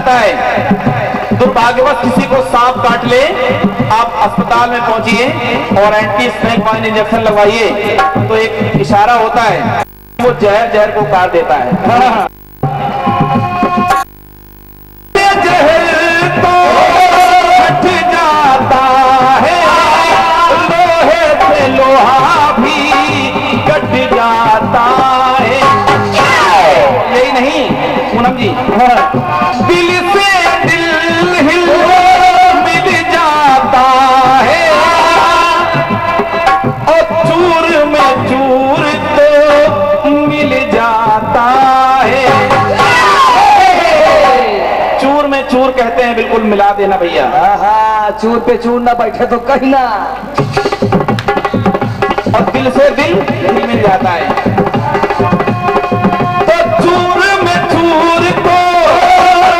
जाता है। दुर्भाग्यवश किसी को सांप काट ले, आप अस्पताल में पहुंचिए और एंटी स्नेक पॉइजन इंजेक्शन लगवाइए, तो एक इशारा होता है, वो जहर को काट देता है। जहर तो हट जाता है, लोहे से लोहा भी कट जाता है। यही नहीं पूनम जी, दिल से दिल हिल मिल जाता है, और चूर में चूर तो मिल जाता है। चूर में चूर कहते हैं, बिल्कुल मिला देना भैया। चूर पे चूर ना बैठे तो कहीं ना। और दिल से दिल मिल जाता है, तो चूर में चूर तो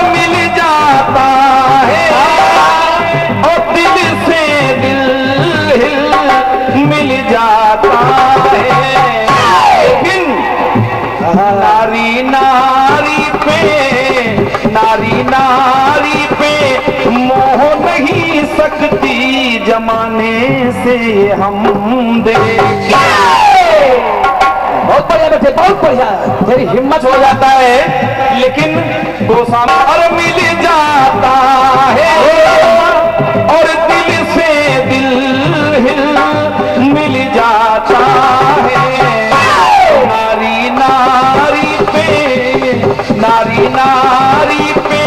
मिल जाता है, और दिल से दिल मिल जाता है। लेकिन नारी नारी पे मोह नहीं सकती, जमाने से हम देखे। बहुत बढ़िया बेटे, बहुत बढ़िया, तेरी हिम्मत हो जाता है, लेकिन गोसामा और मिल जाता है, और दिल से दिल मिल जाता है। नारी पे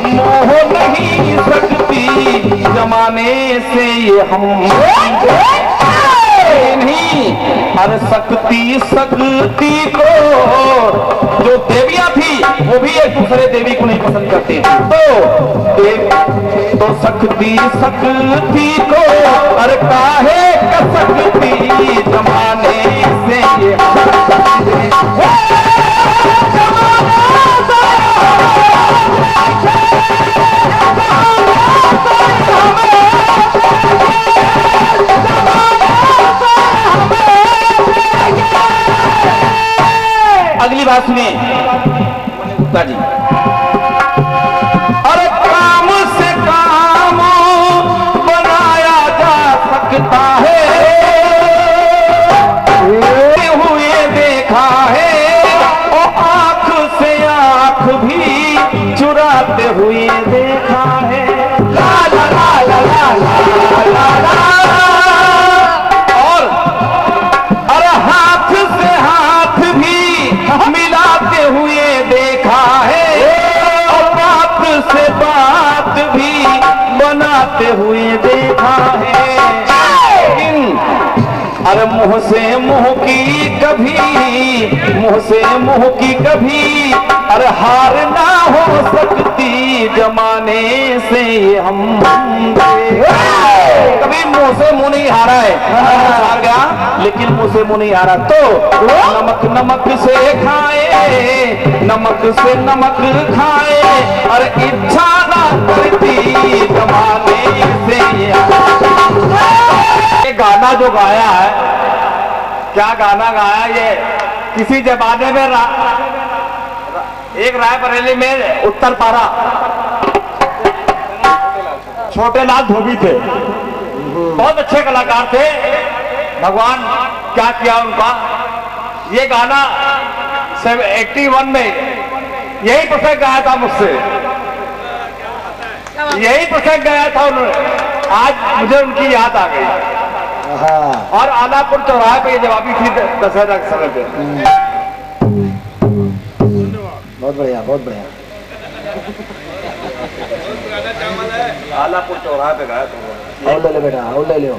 मोह नहीं सकती, जमाने से ये हम नहीं। अरे शक्ति को, जो देवियां थी वो भी एक दूसरे देवी को नहीं पसंद करती थी, तो शक्ति को, अरे काहे कसकती, जमाने से ये अगली बात सुनिए गुप्ता जी। अरे काम से काम बनाया जा सकता है, हुए देखा है, और आंख से आंख भी चुराते हुए देखा है। ला ला ला ला ला ला ला ला। और अरे हाथ से हाथ भी मिलाते हुए देखा है, और बात से बात भी बनाते हुए देखा है। लेकिन अरे मुंह से मुंह की कभी अरे हार ना हो सकती, जमाने से हम कभी मुंह से मुंह नहीं हारा है, हार गया लेकिन मुंह से मुंह नहीं हारा। तो नमक से खाए, नमक से नमक खाए, और इच्छा ना करती, जमाने से ये गाना जो गाया है, क्या गाना गाया ये, किसी जमाने में एक रायबरेली में उत्तर पारा छोटे लाल धोबी थे, बहुत अच्छे कलाकार थे, भगवान क्या किया उनका। ये गाना 81 में यही प्रसंग गाया था मुझसे, यही प्रसंग गाया था उन्होंने, आज मुझे उनकी याद आ गई। और आलापुर चौराहे पे ये जवाबी थी दशहरा के समय पे। बहुत बढ़िया, बहुत बढ़िया। आलापुर चौराहे पे गाया था। और ले ले बेटा, और ले लो,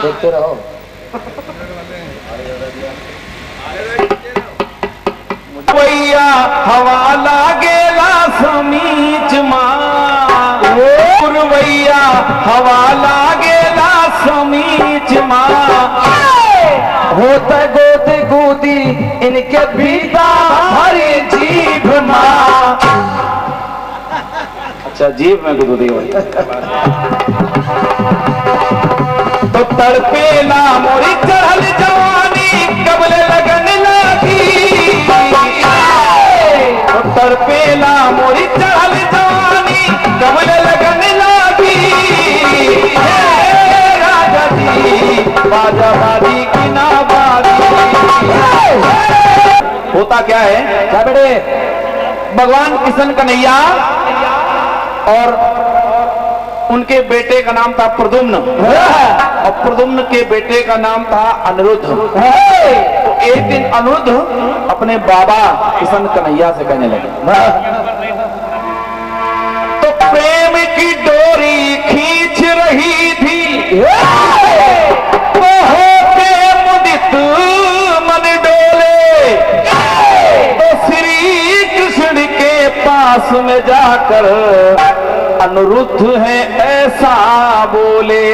देखते रहो। भैया हवा लागेला समीच माँ, भैया हवा लागेला समीच माँ, होता गोद गोदी इनके भीता हरी जीभ माँ। अच्छा, जीभ में गुदगुदी हुई तो तड़पेला मोरी चढ़ल जवानी, कबले लगन लागी, तो तर पेला मोरी चढ़ल जवानी कमल लगन लागी हे राजा जी बाजा बाजी की ना बाजी। होता क्या है क्या बेटे? भगवान किशन कन्हैया और उनके बेटे का नाम था प्रद्युम्न और प्रद्युम्न के बेटे का नाम था अनिरुद्ध। तो एक दिन अनिरुद्ध अपने बाबा किशन कन्हैया से कहने लगे तो प्रेम की डोरी खींच रही थी तो होके मुदित मन डोले तो श्री कृष्ण के पास में जाकर अनिरुद्ध है ऐसा बोले।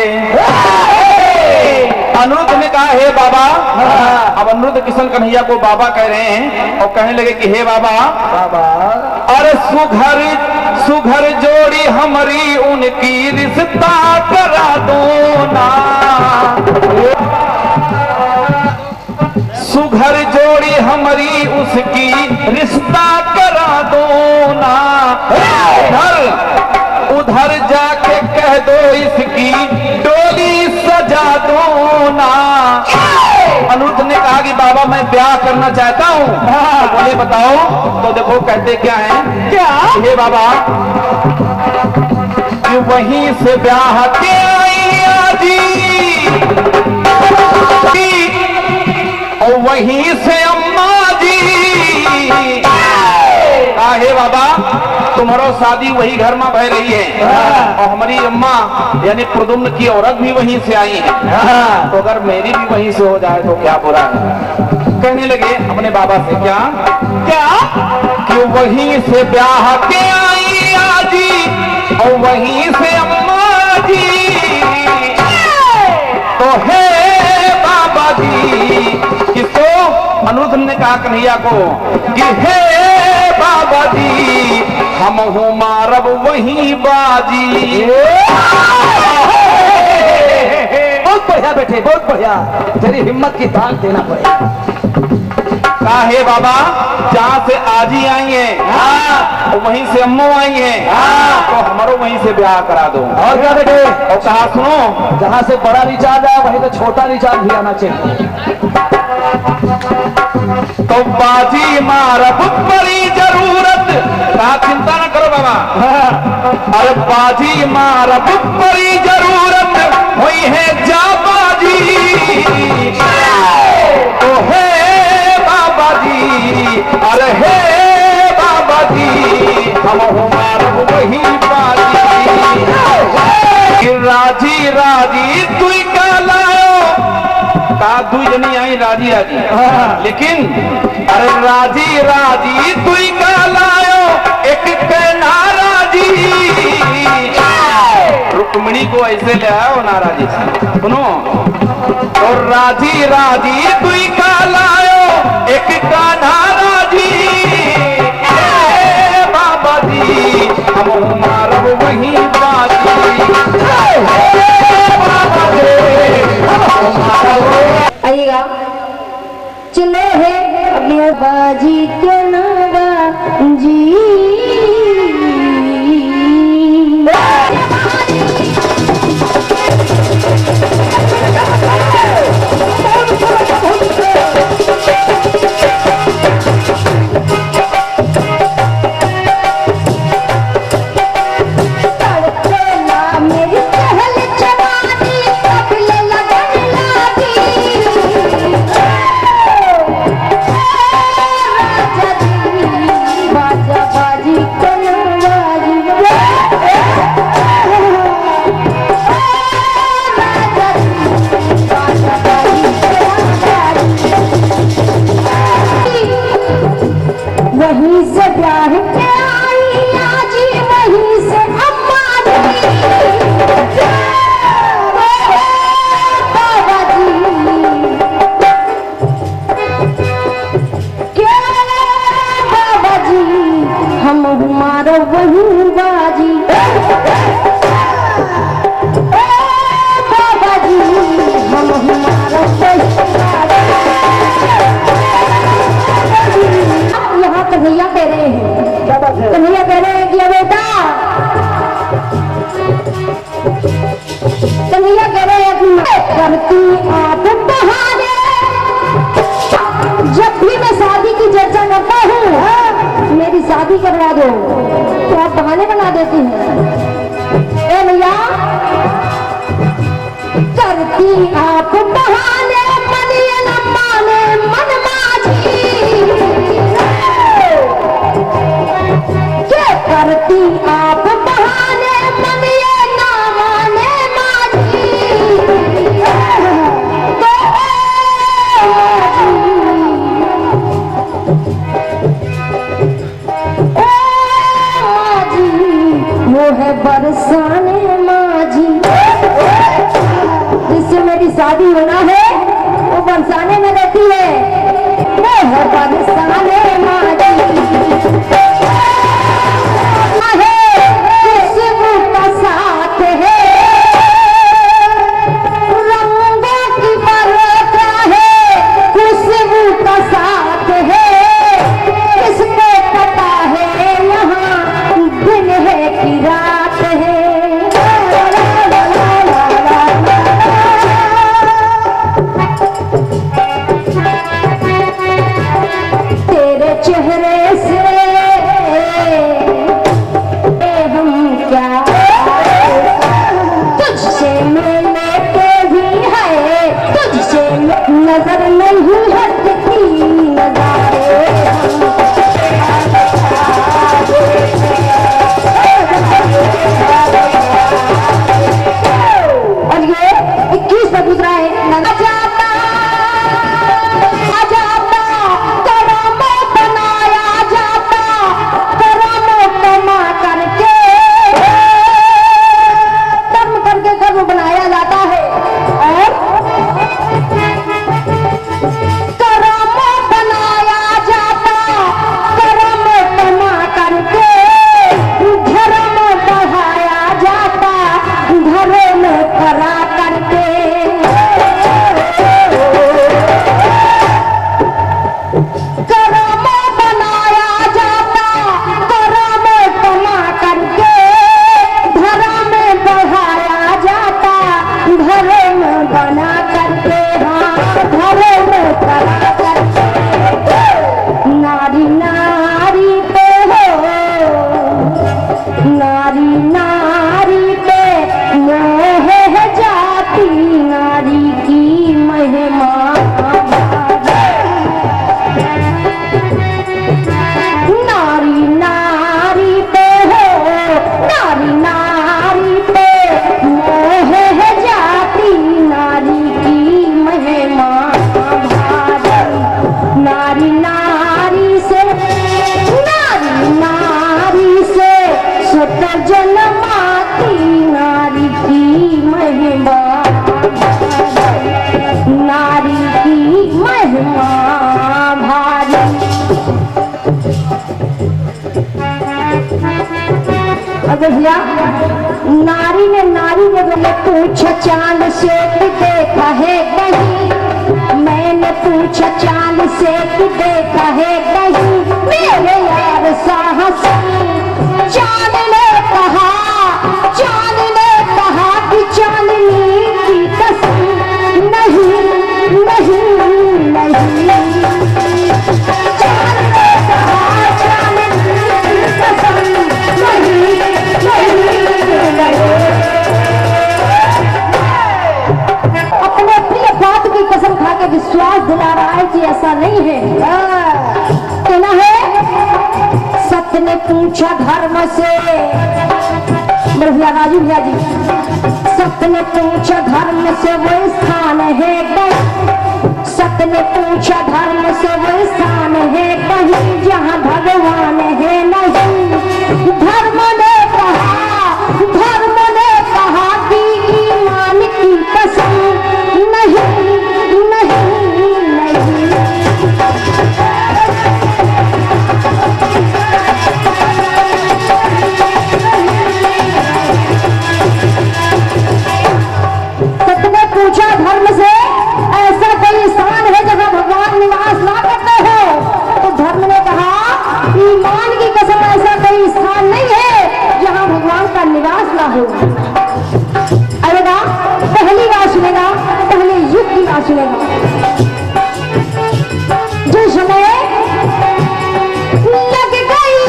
अनिरुद्ध ने कहा हे बाबा, अब अनिरुद्ध किशन कन्हैया को बाबा कह रहे हैं और कहने लगे कि हे बाबा अरे सुघर सुघर जोड़ी हमारी उनकी रिश्ता करा दो ना, सुघर जोड़ी हमारी उसकी रिश्ता करा दो ना, उधर जाके कह दो इसकी डोली सजा दो ना। अनिरुद्ध ने कहा कि बाबा मैं ब्याह करना चाहता हूँ। तो बोले बताओ। तो देखो कहते क्या है, क्या हे बाबा कि वहीं से ब्याह के आई आजी और वहीं से अम्मा जी। हे बाबा तुम्हारो शादी वही घर में भय रही है और हमारी अम्मा यानी प्रद्युम्न की औरत भी वहीं से आई है, तो अगर मेरी भी वहीं से हो जाए तो क्या बुरा है। कहने लगे अपने बाबा से क्या क्या कि वहीं से ब्याह के आई आजी और वहीं से अम्मा जी। तो हे बाबा जी किसको? अनिरुद्ध ने कहा कन्हैया को कि हे बाबा जी हम हूँ मारब वही बाजी। बहुत बढ़िया बेटे, बहुत बढ़िया। तेरी हिम्मत की दाद देना पड़ेगा। कहा हे बाबा जहाँ से आजी आई है और वहीं से अम्मो आई है तो हमारो वहीं से ब्याह करा दो। और क्या बेटे? और कहा सुनो जहाँ से बड़ा रिचार्ज आया वहीं तो छोटा रिचार्ज भी आना चाहिए। तो बाजी मारब बड़ी जरूरत, कहा चिंता न करो बाबा। अरे बाजी मारब बड़ी जरूरत हुई है जा बाजी। तो हे बाबा जी अरे हे बाबा जी हम मारब वही बाजी। राजी राजी तू का लायो, कहा दुई जनी आई राजी राजी, लेकिन अरे राजी राजी तू का लायो एक कहना राजी। रुक्मिणी को ऐसे ले आओ नाराजी सुनो। और राजी राजी तू का लायो एक कहना राजी। बाबा जी हम मारब वही बाजी। बाबा आइएगा चलो है अपनी बाजी के नारा जी। वहीं से ब्याह के आई आजी वहीं से अम्मा जी। बाबा जी क्या बाबा जी हम हमारा वही बाजी। बाबा जी हम हमारा वही बाजी। यहाँ कन्हैया कह रहे हैं कह रहे हैं कि बेटा, कन्हैया कह रहे हैं करती आप बहाने, जब भी मैं शादी की चर्चा करता हूँ मेरी शादी करवा दो तो आप बहाने बना देती हैं। ए भैया, करती आप बहाने, मनिए न माने मन माझी, क्या करती आप बहाने, मनिए न माने माझी, वो है बरसाने माझी, जिससे मेरी शादी होना है वो बरसाने में रहती है, वो है बरसाने माझी। खुशबू का साथ है, रंगों की बरखा है, खुशबू का साथ है, किसको पता है यहाँ दिन है कि रात है। तेरे चेहरे से हम क्या तुझसे मिलने के भी है, तुझसे नजर नहीं हटती नजारे। और ये 21 में दूसरा है बनाया जाता है, और करम बनाया जाता, करम बना करके धर्म बढ़ाया जाता, धर्म करा करके। करम बनाया जाता, करम बना करके धर्म बढ़ाया जाता, धर्म बना करके, हाँ धर्म करा करके। नारी नारी पे हो, नारी नारी पे मोह है जाती, नारी की महिमा नारी नारी पे हो, नारी नारी पे मोह है जाती, नारी की महिमा भारी। नारी नारी से, नारी नारी से स्वतः जन्माती, नारी की महिमा भारी, नारी की महिमा भारी। अब भैया, नारी ने बोले पूछा चांद से कि देखा है कहीं, मैंने पूछा चांद से कि देखा है कहीं, मेरे यार साहस। चांद ने कहा, चांद ने कहा कि चांदनी की कसम, नहीं नहीं नहीं। चांद ने कहा चांदनी की कसम, नहीं नहीं। अपने प्रिय बात की कसम खा के विश्वास दिला रहा है कि ऐसा नहीं है। कहना है सत्य ने पूछा धर्म से, भैया राजू भैया जी, सत्य ने पूछा धर्म से वो स्थान है कहीं, सत्य ने पूछा धर्म से वो स्थान है कहीं, जहाँ भगवान है नहीं। धर्म ने कहा कि ईमान की कसम, नहीं नहीं नहीं। सत्य पूछा धर्म से, ऐसा कोई स्थान है जहाँ भगवान निवास ना करते हो? तो धर्म ने कहा ईमान की कसम, ऐसा कोई स्थान हूँ। अरे ना पहली बार सुनेगा, पहले युग की बात सुनेगा। जो समय लग गई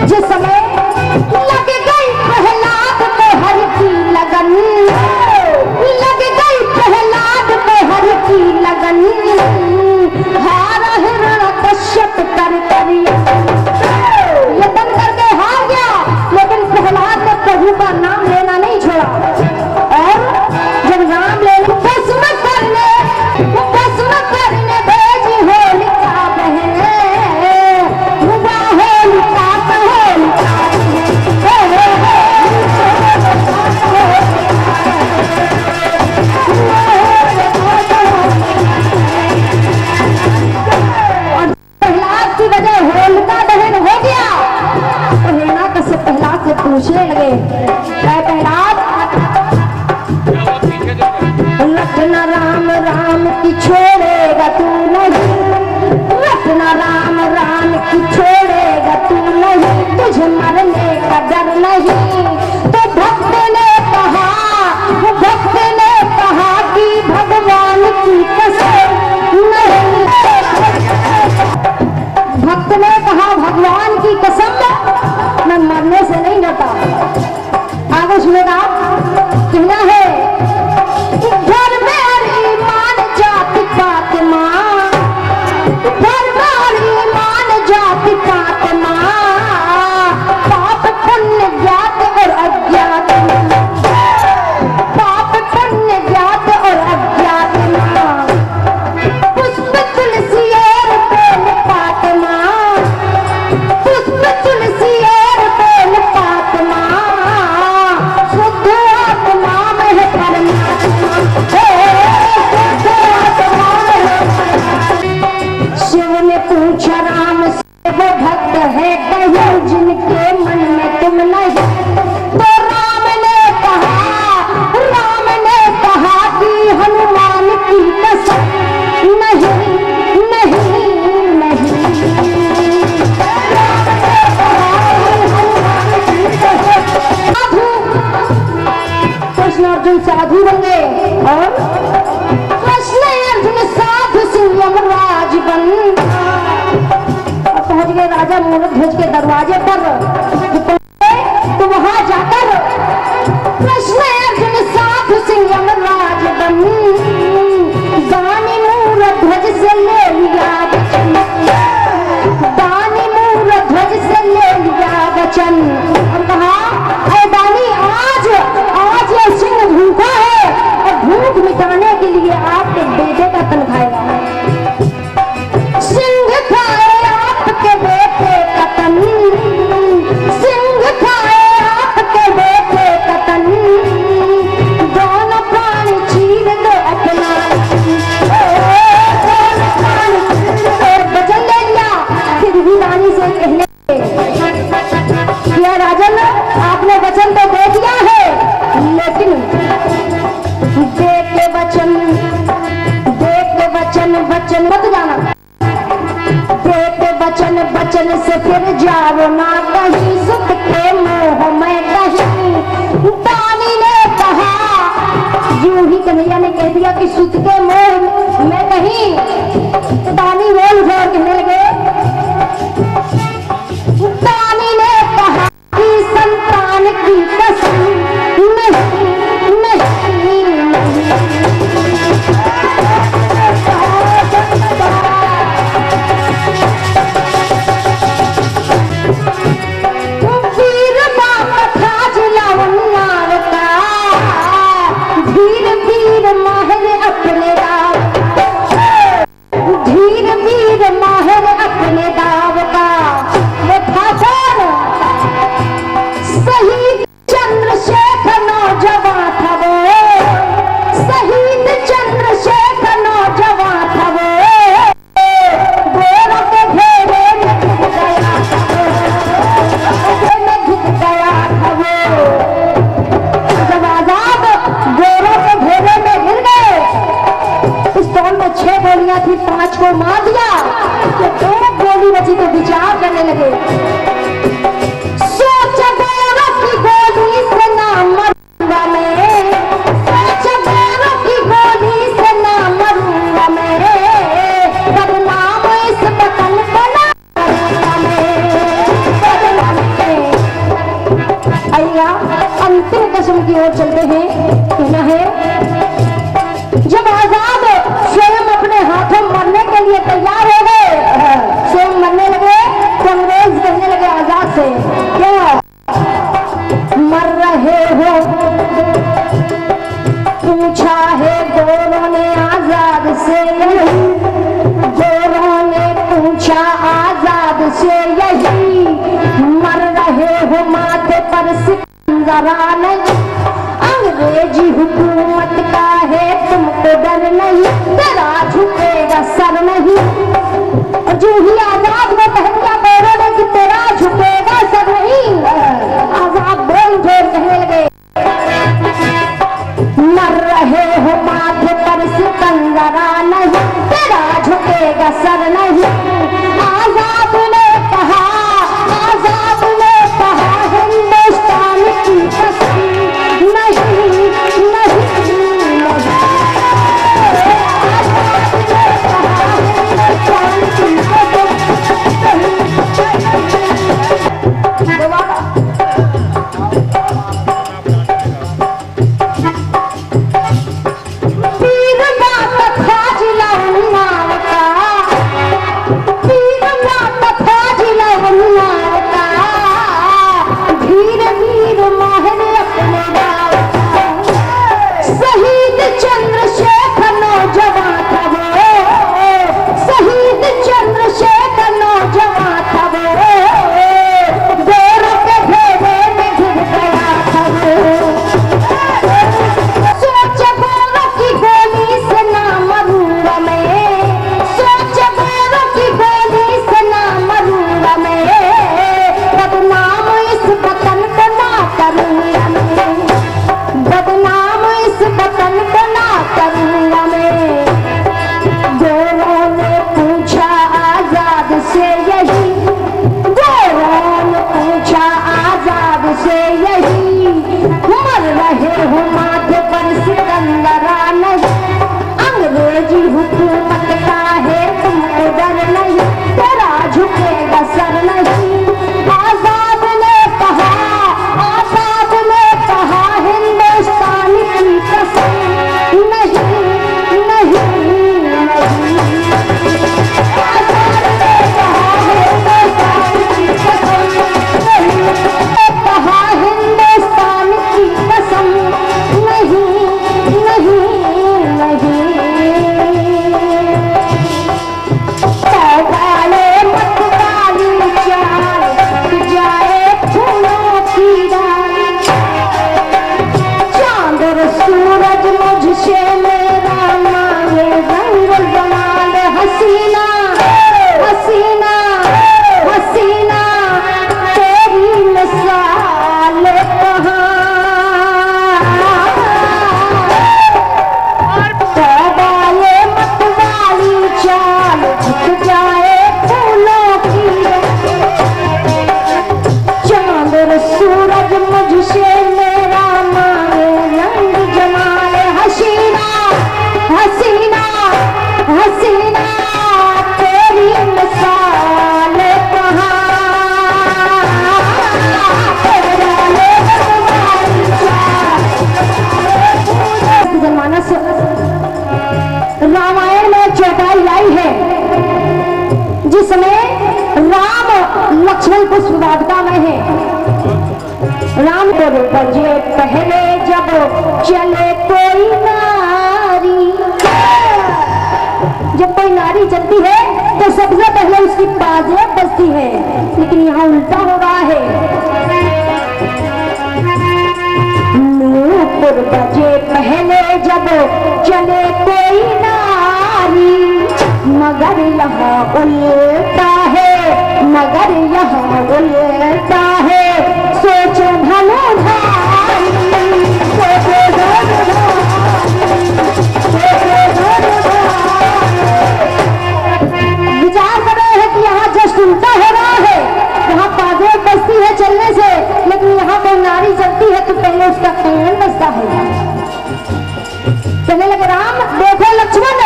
जिस समय लग गई प्रहलाद को हर की लगन, लग गई प्रहलाद को हर की लगन, हारा हिरण कश्यप कर यतन करके हार गया, लेकिन प्रहलाद ने प्रभु का नाम लेना नहीं छोड़ा। और जब नाम ले भस्म करने भेजी होलिका बहन, हुआ होलिका और प्रहलाद की वजह होलिका दहन हो गया। तो हिरण्याकश्यप प्रहलाद से पूछने लगे, प्रहलाद रटना राम राम की छोड़ेगा तू नहीं, रटना राम राम की छोड़ेगा तू नहीं, तुझे मरने का डर नहीं। तो भक्त ने कहा कि भगवान की कसम नहीं, भक्त ने कहा भगवान की कसम मैं मरने से नहीं डरता। आगे सुनेगा, कहना है धर्म और ईमान जाति पात मां, धर्म और ईमान जाति पात मां, पाप पुण्य ज्ञात और अज्ञात, पाप पुण्य ज्ञात और अज्ञात मां, पुष्प तुलसी और बेल पात मां, पुष्प तुलसी और बेल पात मां, शुद्ध आत्मा में है परमात्मा, शिव ने पूछा राम से वो भक्त है कहीं जिनके मन में तुम नहीं। तो राम ने कहा कि हनुमान की कसम नहीं नहीं नहीं। साधु कृष्ण अर्जुन साधु बन गए और कृष्ण अर्जुन साधु सिंह यमराज बन पहुंच गए राजा मूलध्वज के दरवाजे पर। तो वहां जाकर कृष्ण अर्जुन साधु सिंह यमराज बन दानी मूलध्वज से ले लिया वचन, दानी मूलध्वज से ले लिया वचन और कहा अरे दानी आज ये सिंह भूखा है और भूख मिटाने के लिए आपके बेटे का तन खाएगा। सिंह खाए आपके बेटे का तन, सिंह खाए आपके बेटे का तन, दोनों प्राण चीर दो अपना, दोनों प्राण चीर दो। वचन ले लिया, फिर भी रानी से कहने किया राजन आपने वचन तो दे दिया है, लेकिन दे के वचन मत जाना, दे के वचन से फिर जाओ ना कहीं, सुख के मोह में कहीं। दानी ने कहा, यूं ही कन्हैया ने कह दिया कि सुख के मोह में कहीं। दानी बोल उठे और कहने लगे, दानी ने कहा कि संतान की कसम नहीं नहीं नहीं। वीर बाप था जिलावन नाव का, धीर वीर माहिर अपने राव, धीर वीर माहिर अपने दाव का। वो था कौन? शहीद चंद्रशेखर नौजवान था वो, शहीद चंद्रशेखर नौजवान था वो, गोरों के घेरे में घुस गया था वो, में घुस गया था वो। लिया, अंतिम कसम की ओर चलते हैं। कहना है जब आजाद स्वयं अपने हाथों मरने के लिए तैयार हो गए, स्वयं मरने लगे तो अंग्रेज कहने लगे आजाद से, क्या मर रहे हो? पूछा है गोरों ने आजाद से यही, गोरों ने पूछा आजाद से यही, मर रहे हो माथे पर सिकंदरा नहीं, अंग्रेजी हुकूमत का है तुमको डर नहीं, तेरा झुकेगा सर नहीं। और जो ही आजाद में कह दिया गोरों ने कि तेरा झुकेगा सर नहीं, आजाद बोल जोर कहने लगे मर रहे हो माथे पर सिकंदरा नहीं, तेरा झुकेगा सर नहीं। आजाद ने कहा, आजाद ने कहा हिंदुस्तान की कसम नहीं, नहीं, नहीं। आजाद ने कहा हिंदुस्तान की कसम नहीं। दोबारा हुकूमत का है तुमको डर नहीं, तेरा झुकेगा सर नहीं। आजाद ने कहा, आजाद ने कहा हिंदुस्तान की कसम नहीं, नहीं, नहीं। आजाद ने कहा हिंदुस्तान की कसम नहीं, कहा हिंदुस्तान की कसम नहीं, नहीं, नहीं। सूरज मुझसे मेरा मांगे रंग जमाल हसीना, हसीना, हसीना तेरी मिसाल कहाँ। तौबा ये मत वाली चाल झुक जाए फूलों की, चांद और सूरज मुझसे मेरा मांगे रंग जमाल हसीना, हसीना, हसीना तेरी मिसाल कहाँ। जनमानस रामायण में चौपाई आई है जिसमें राम लक्ष्मण पुष्प वाटिका में है। राम को बजे पहले जब चले कोई नारी, जब कोई नारी चलती है तो सबसे पहले उसकी बाजें बजती है, लेकिन यहाँ उल्टा हो रहा है। नूपुर बजे पहले जब चले कोई नारी, मगर यहाँ उल्टा है, मगर यहाँ उल्टा है। सोचो धनुधारी, सोचो धनुधारी, सोचो धनुधारी। विचार कर रहे हैं कि यहाँ जस्ट उल्टा हो रहा है, वहाँ बाजें बजती है चलने से, लेकिन यहाँ कोई नारी चलती है तो पहले उसका कंगन बजता है। कहने लगे राम देखो लक्ष्मण,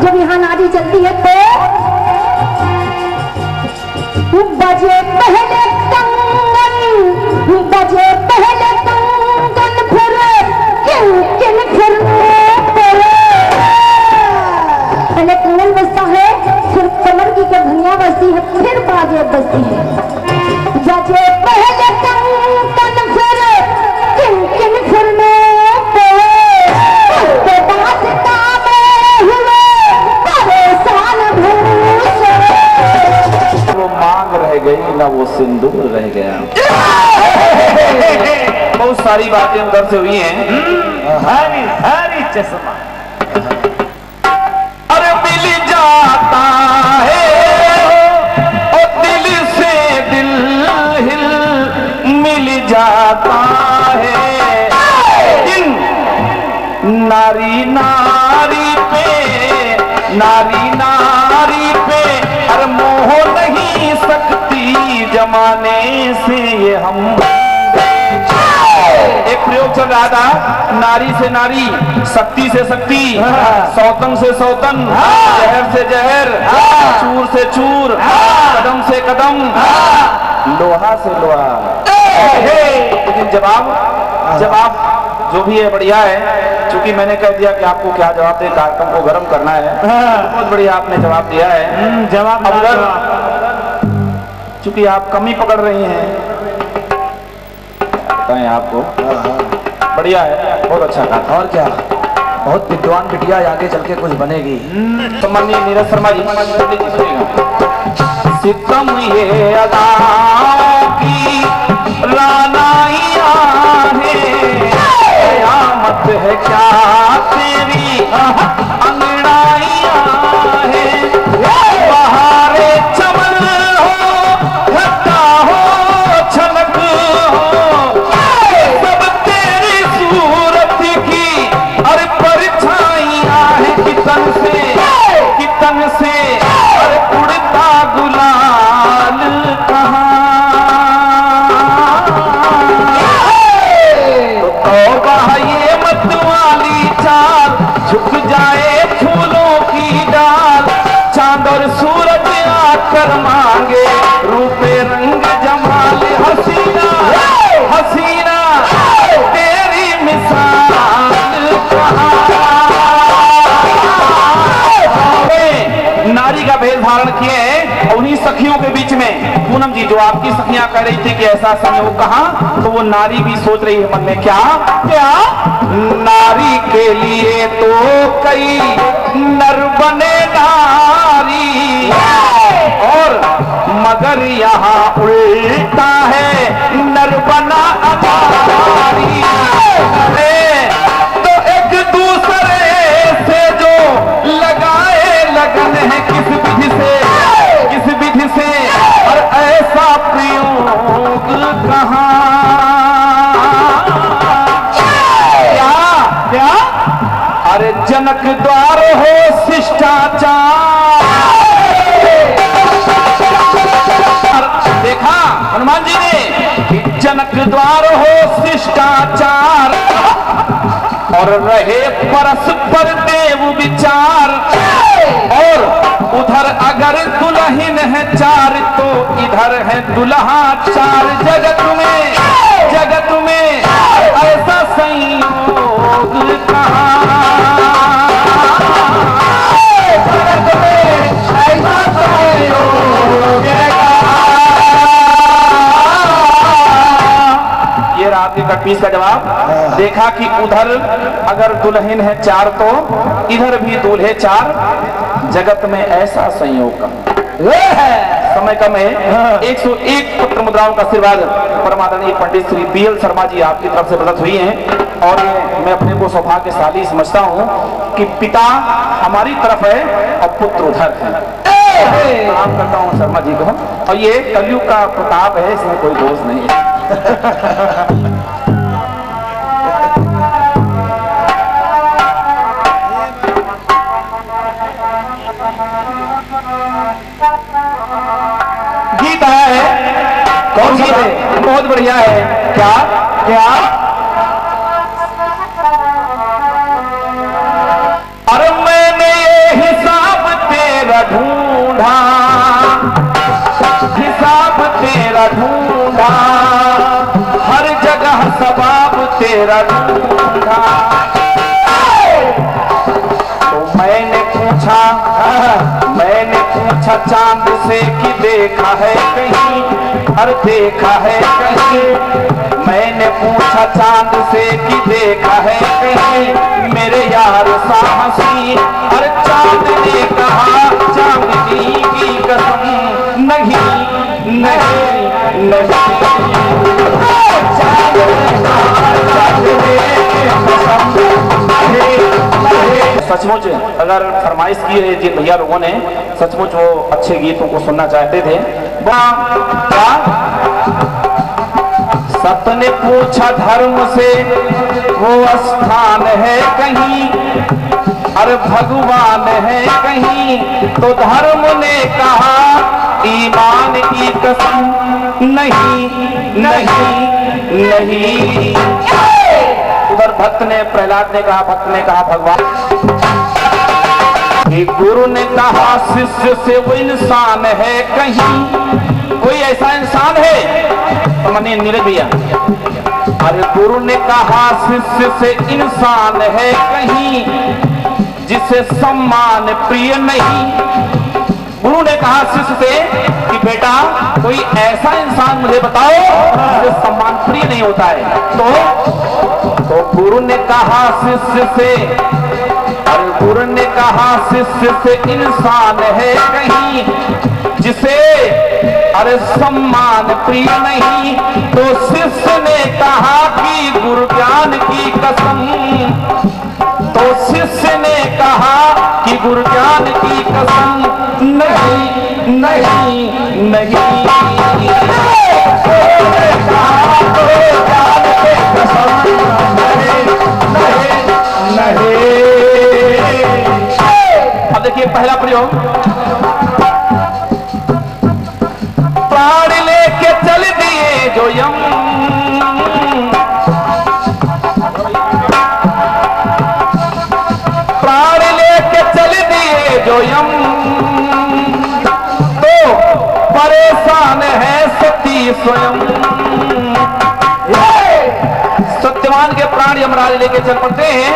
जब यहाँ नारी चलती है तो बजे पहले कंगन सिंदूर रह गया। बहुत सारी बातें उधर से हुई हैं। हरी हरी चश्मा अरे मिल जाता है और दिल से दिल हिल मिल जाता है, लेकिन नारी नारी पे अरे मोह नहीं सकती जमाने से ये हम। एक प्रयोग चल रहा था, नारी से नारी, शक्ति से शक्ति, सौतन से सौतन, जहर से जहर, चूर से चूर, कदम से कदम, लोहा से लोहा। लेकिन जवाब जो भी है बढ़िया है। चूंकि मैंने कह दिया कि आपको क्या जवाब दें, कार्यक्रम को गर्म करना है, बहुत बढ़िया आपने जवाब दिया है। जवाब चूंकि आप कम ही पकड़ रही हैं, बताएं आपको बढ़िया है, बहुत अच्छा कहा। और क्या, बहुत विद्वान बिटिया आगे चल के कुछ बनेगी। तो माननीय नीरज शर्मा जी सुनिएगा। सितम ये अदा की रानाइया है, कयामत है क्या तेरी अंगड़ाइया है, बहारे चमन हो घटा हो छलक हो, सब तेरी सूरत की अरे परछाइयां है, कितन से अरे उड़ता गुलाल कहाँ। ये मतवाली चाल झुक जाए फूलों की डाल, चांद और सूरज आकर मांगे रूपे रंग जमाल, हसीना हसीना तेरी मिसाल कहाँ। नारी का भेद धारण किए उन्हीं सखियों के बीच में। पूनम जी, जो आपकी सखियां कह रही थी कि ऐसा संयोग कहाँ, तो वो नारी भी सोच रही है मन में, क्या क्या नारी के लिए तो कई नर बने नारी, और मगर यहाँ उल्टा है नर बना अनारी। तो एक दूसरे से जो लगाए लगन है, किस विधि से और ऐसा प्रयोग कहाँ। क्या अरे जनक द्वार हो शिष्टाचार। देखा हनुमान जी ने कि जनक द्वार हो शिष्टाचार, और रहे परस्पर देव विचार, और उधर अगर दुल्हन है चार तो इधर है दुल्हा चार। जगत में ऐसा संयोग कहाँ। जगत में ऐसा संयोग ये रात की कटपीस का जवाब। देखा कि उधर अगर दुल्हन है चार तो इधर भी दूल्हे चार, जगत में ऐसा संयोग का समय कम है। 101 पत्र मुद्राओं का आशीर्वाद परमादरणीय पंडित श्री BL शर्मा जी आपकी तरफ से प्रदत्त हुई हैं, और मैं अपने को सौभाग्यशाली समझता हूं कि पिता हमारी तरफ है और पुत्र उधर है। प्रणाम करता हूं शर्मा जी को, और ये कलयुग का प्रताप है, इसमें कोई दोष नहीं है। गीत है, कौन सा है? बहुत बढ़िया है। क्या क्या अरे मैंने ये हिसाब तेरा ढूंढा, हिसाब तेरा ढूंढा, हर जगह सबाब तेरा ढूंढा। तो मैंने पूछा चांद से कि देखा है कहीं, हर देखा है कहीं। मैंने पूछा चांद से कि देखा है कहीं, मेरे यार साहसी। हर चांद ने कहा चांदनी की कसम, नहीं नहीं सचमुच अगर फरमाइश की है जिन भैया लोगों ने, सचमुच वो अच्छे गीतों को सुनना चाहते थे। क्या सत्य ने पूछा धर्म से वो स्थान है कहीं, अरे भगवान है कहीं, तो धर्म ने कहा ईमान की कसम नहीं नहीं नहीं। उधर भक्त ने, प्रहलाद ने कहा, भक्त ने कहा भगवान, गुरु ने कहा शिष्य से वो इंसान है कहीं, कोई ऐसा इंसान है तो मैंने नीरज भैया, अरे गुरु ने कहा शिष्य से इंसान है कहीं जिसे सम्मान प्रिय नहीं। गुरु ने कहा शिष्य से कि बेटा कोई ऐसा इंसान मुझे बताओ जिसे सम्मान प्रिय नहीं होता है। तो गुरु ने कहा शिष्य से, और गुरु ने कहा शिष्य से इंसान है कहीं जिसे अरे सम्मान प्रिय नहीं। तो शिष्य ने कहा कि गुरु ज्ञान की कसम, तो शिष्य ने कहा कि गुरु ज्ञान की कसम नहीं नहीं नहीं। अब देखिए पहला प्रयोग, प्राण लेके चल दिए जो यम, प्राण लेके चल दिए जो यम, तो परेशान है सती स्वयं। सत्यवान के प्राण यमराज लेके चल पड़ते हैं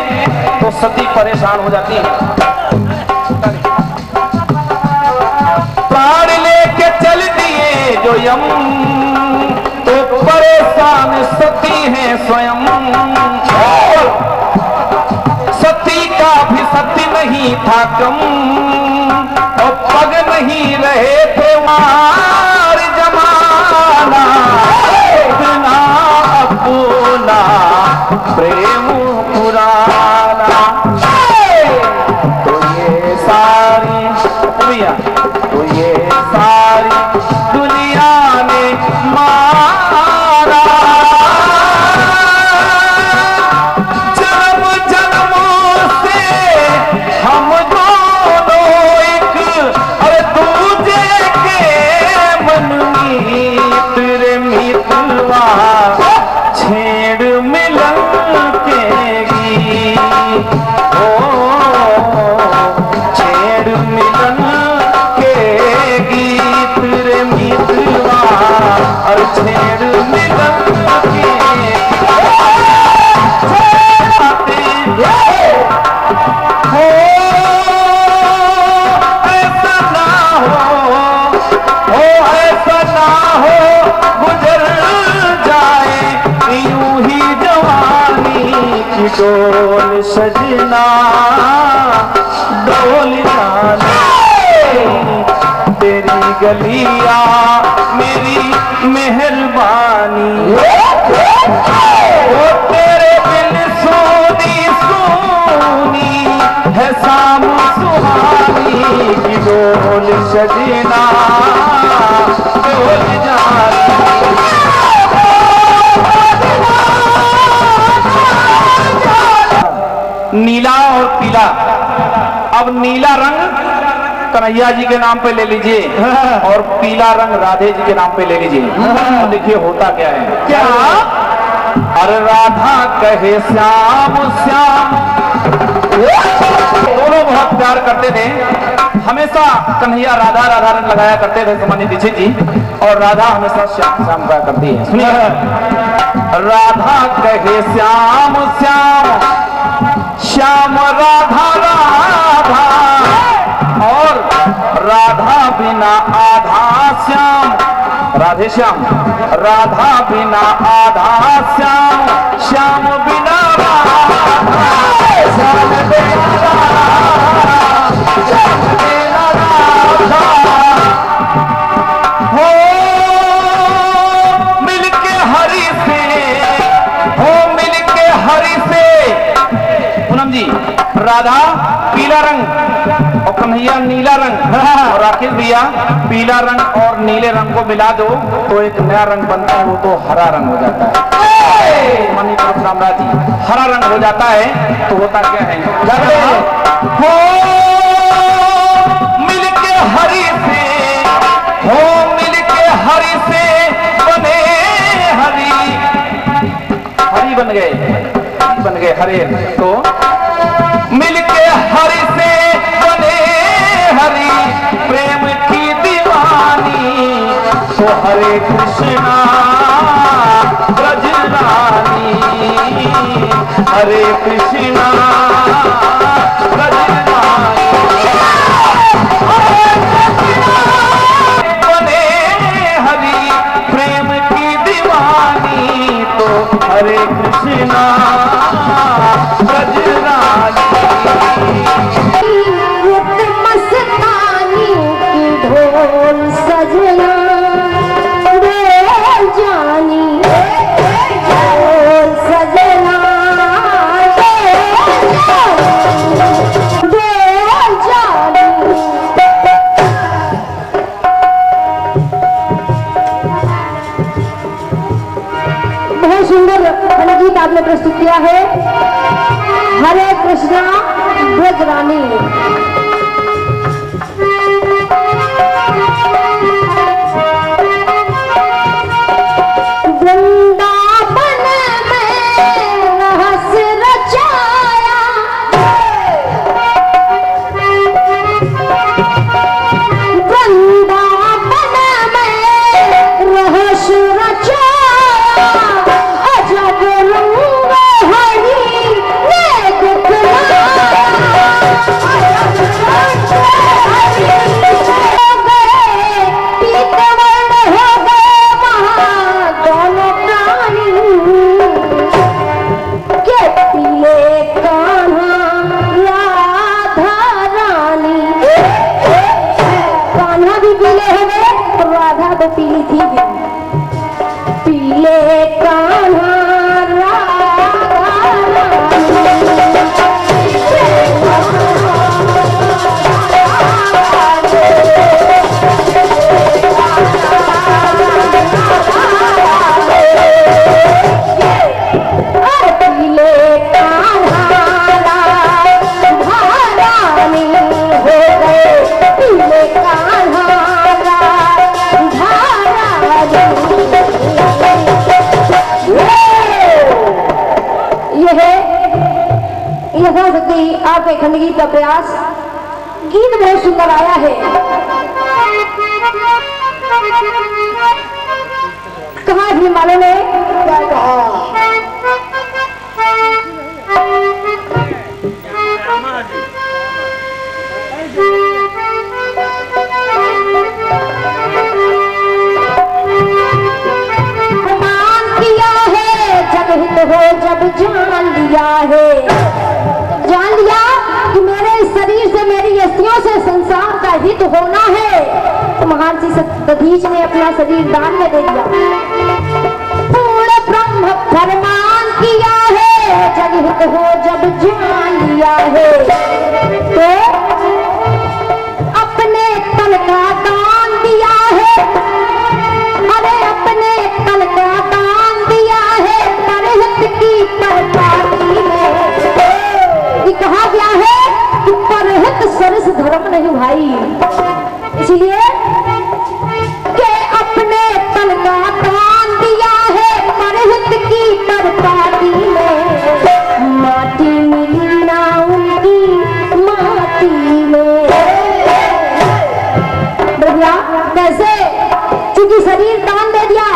तो सती परेशान हो जाती है। प्राण लेके चल दिए जो यम, तो परेशान सती है स्वयं। सती का भी सत्य नहीं था कम, और पग नहीं रहे थे मार जमाना, इतना अपना प्रेम पुराना। तो ये सारी भैया, तो ये सारी दुनिया ने मारा, जन्म जन्मों से हम दोनों एक और दूजे के मन मीत रे मितवा, छेड़ मिलन के गीत, ओ छेड़ मिलन के गीत रे मितवा, और छेड़ मिलन के हो, ऐसा ना हो ऐसा ना हो, गुजर जाए यूं ही जवानी की डोल सजना, डोल जाने तेरी गलिया मेरी मेहरबानी। ओ तेरे बिन सोनी सोनी है शाम सुहानी की डोल सजना, डोल जानी। नीला और पीला, अब नीला रंग कन्हैया जी के नाम पे ले लीजिए और पीला रंग राधे जी के नाम पे ले लीजिए। तो देखिए होता क्या है, क्या अरे राधा कहे श्याम श्याम, दोनों बहुत प्यार करते थे, हमेशा कन्हैया राधा राधा रंग लगाया करते थे सामान्य दीक्षित जी, और राधा हमेशा श्याम श्याम कहा करती है। सुनिए, राधा कहे श्याम श्याम, श्याम राधा राधा, और राधा बिना आधा श्याम, राधे श्याम, राधा बिना आधा श्याम, श्याम बिना राधा, श्याम बिना राधा, श्याम बिना राधा। हो राधा पीला रंग और कन्हैया नीला रंग, और राकेश भैया पीला रंग और नीले रंग को मिला दो तो एक नया रंग बनता है, वो तो हरा रंग हो जाता है। मणि परशुराम जी, हरा रंग हो जाता है तो होता क्या है, हो मिलके हरी से, हो मिलके हरी से बने हरी, हरी बन गए हरे, तो मिलके हरि से बने हरि, प्रेम की दीवानी तो हरे कृष्णा ब्रज रानी, हरे कृष्णा ब्रज रानी, बने हरि प्रेम की दीवानी तो हरे कृष्णा ब्रज रानी। मस्तानी की ढोल सजना बोल जानी, ढोल सजना बोल जानी। बहुत सुंदर गीत आपने प्रस्तुत किया है, हरे कृष्णा ब्रज रानी। वृंदावन में रहस्य रचाया, वृंदावन में रहस्य रचाया, अजब रंग हरी ने दिखलाया, पीली थी पीले कान्हा आपके खंड गीत का प्रयास। गीत बहुत सुंदर आया है। कहा भी मानो ने क्या कहा, मान किया है जब हित हो, जब जान लिया है, जान लिया कि मेरे शरीर से, मेरी अस्थियों से संसार का हित होना है, तो महान सी दधीच ने अपना शरीर दान में दे दिया। पूर्ण ब्रह्म फरमान किया है जब हित हो, जब जान लिया है, तो अपने तन का दान दिया है, अरे अपने तन का दान दिया है, परहित की परपाती में। कहा गया है कि परहित सरस धर्म नहीं भाई, इसलिए कि अपने तन का दान दिया है, परहित की परपाती में, माटी मिली ना उनकी माटी में। बढ़िया कैसे, क्योंकि शरीर दान दे दिया,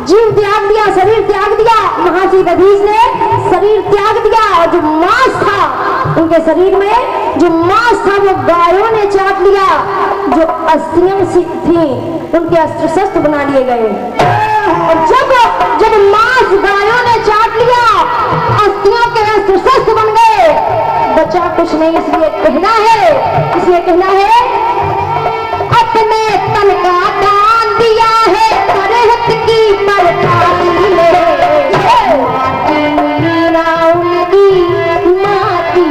जीव त्याग दिया, शरीर त्याग दिया, महर्षि दधीच ने शरीर त्याग दिया, और जो मांस था उनके शरीर में, जो मांस था वो गायों ने चाट लिया, जो अस्थियां थी उनके अस्त्र शस्त्र बना लिए गए। और जब मांस गायों ने चाट लिया, अस्थियों के अस्त्र शस्त्र बन गए, बचा कुछ नहीं। इसलिए कहना है अपने तन का दान दिया है, परहित की परपाती में, माटी मिली ना उनकी माटी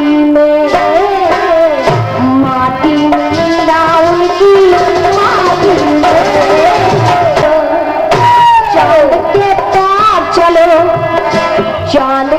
चाल